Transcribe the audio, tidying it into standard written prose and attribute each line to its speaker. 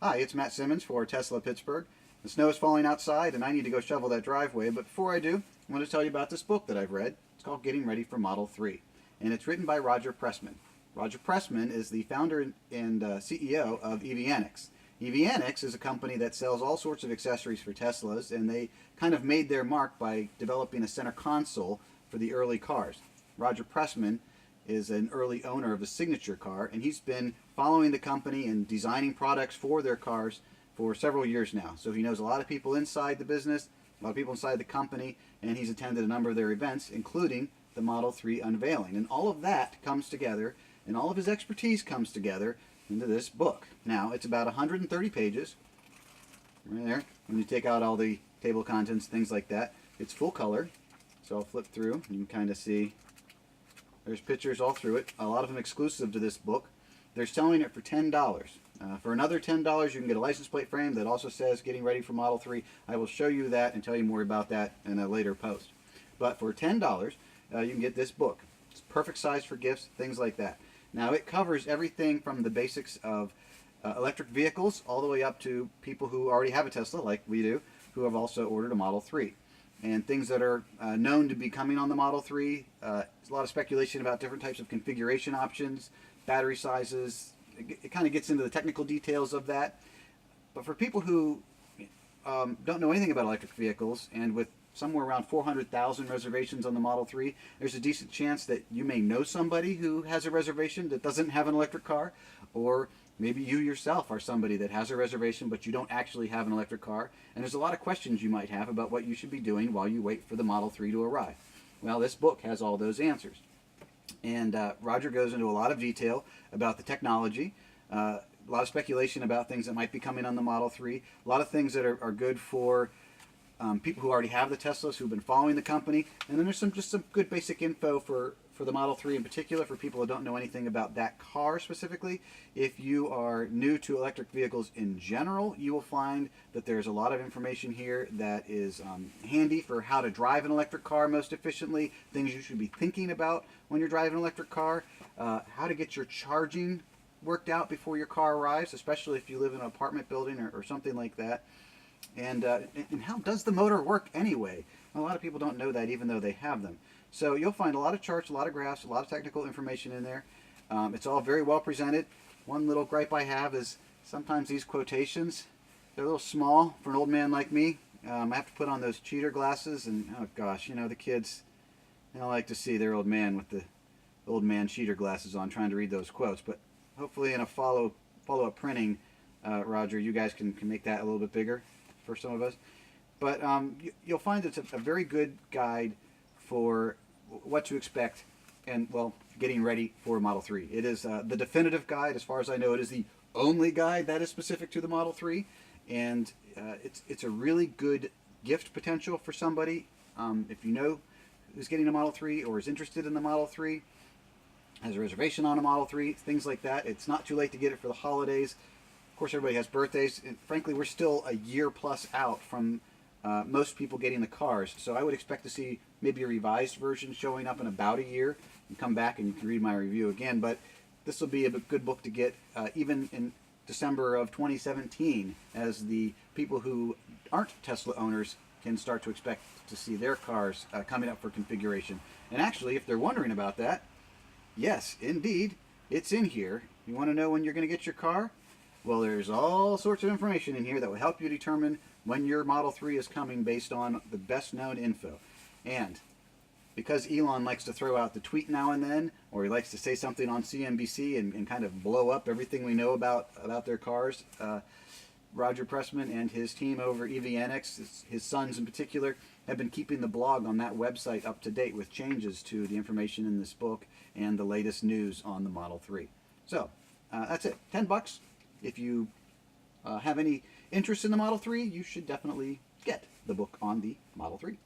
Speaker 1: Hi, it's Matt Simmons for Tesla Pittsburgh. The snow is falling outside and I need to go shovel that driveway, but before I do, I want to tell you about this book that I've read. It's called Getting Ready for Model 3, and it's written by Roger Pressman. Roger Pressman is the founder and CEO of EVNX. EVNX is a company that sells all sorts of accessories for Teslas, and they kind of made their mark by developing a center console for the early cars. Roger Pressman is an early owner of a signature car, and he's been following the company and designing products for their cars for several years now. So he knows a lot of people inside the business, a lot of people inside the company, and he's attended a number of their events, including the Model 3 unveiling. And all of that comes together, and all of his expertise comes together into this book. Now, it's about 130 pages, right there. When you take out all the table of contents, things like that, it's full color. So I'll flip through, you can kind of see there's pictures all through it, a lot of them exclusive to this book. They're selling it for $10. For another $10, you can get a license plate frame that also says Getting Ready for Model 3. I will show you that and tell you more about that in a later post. But for $10, you can get this book. It's perfect size for gifts, things like that. Now, it covers everything from the basics of electric vehicles all the way up to people who already have a Tesla, like we do, who have also ordered a Model 3. And things that are known to be coming on the Model 3. There's a lot of speculation about different types of configuration options, battery sizes. It kind of gets into the technical details of that. But for people who don't know anything about electric vehicles, and with somewhere around 400,000 reservations on the Model 3, there's a decent chance that you may know somebody who has a reservation that doesn't have an electric car, or maybe you yourself are somebody that has a reservation but you don't actually have an electric car, and there's a lot of questions you might have about what you should be doing while you wait for the Model 3 to arrive. Well, this book has all those answers. And Roger goes into a lot of detail about the technology, a lot of speculation about things that might be coming on the Model 3, a lot of things that are good for people who already have the Teslas, who've been following the company, and then there's just some good basic info for the Model 3 in particular, for people who don't know anything about that car specifically. If you are new to electric vehicles in general, you will find that there's a lot of information here that is handy for how to drive an electric car most efficiently, things you should be thinking about when you're driving an electric car, how to get your charging worked out before your car arrives, especially if you live in an apartment building or something like that. And how does the motor work anyway? A lot of people don't know that, even though they have them. So you'll find a lot of charts, a lot of graphs, a lot of technical information in there. It's all very well presented. One little gripe I have is sometimes these quotations, they're a little small for an old man like me. I have to put on those cheater glasses, and oh gosh, you know, the kids, they don't like to see their old man with the old man cheater glasses on trying to read those quotes. But hopefully in a follow-up printing, Roger, you guys can make that a little bit bigger for some of us. But you'll find it's a very good guide for what to expect and, well, getting ready for Model 3. It is the definitive guide. As far as I know, it is the only guide that is specific to the Model 3, and it's a really good gift potential for somebody. If you know who's getting a Model 3 or is interested in the Model 3, has a reservation on a Model 3, things like that, it's not too late to get it for the holidays. Of course, everybody has birthdays, and frankly, we're still a year plus out from most people getting the cars. So I would expect to see maybe a revised version showing up in about a year. You come back and you can read my review again, but this will be a good book to get even in December of 2017, as the people who aren't Tesla owners can start to expect to see their cars coming up for configuration. And actually, if they're wondering about that, yes, indeed, it's in here. You want to know when you're going to get your car? Well, there's all sorts of information in here that will help you determine when your Model 3 is coming based on the best known info. And because Elon likes to throw out the tweet now and then, or he likes to say something on CNBC and kind of blow up everything we know about their cars, Roger Pressman and his team over EVNX, his sons in particular, have been keeping the blog on that website up to date with changes to the information in this book and the latest news on the Model 3. So, that's it. $10. If you have any interest in the Model 3, you should definitely get the book on the Model 3.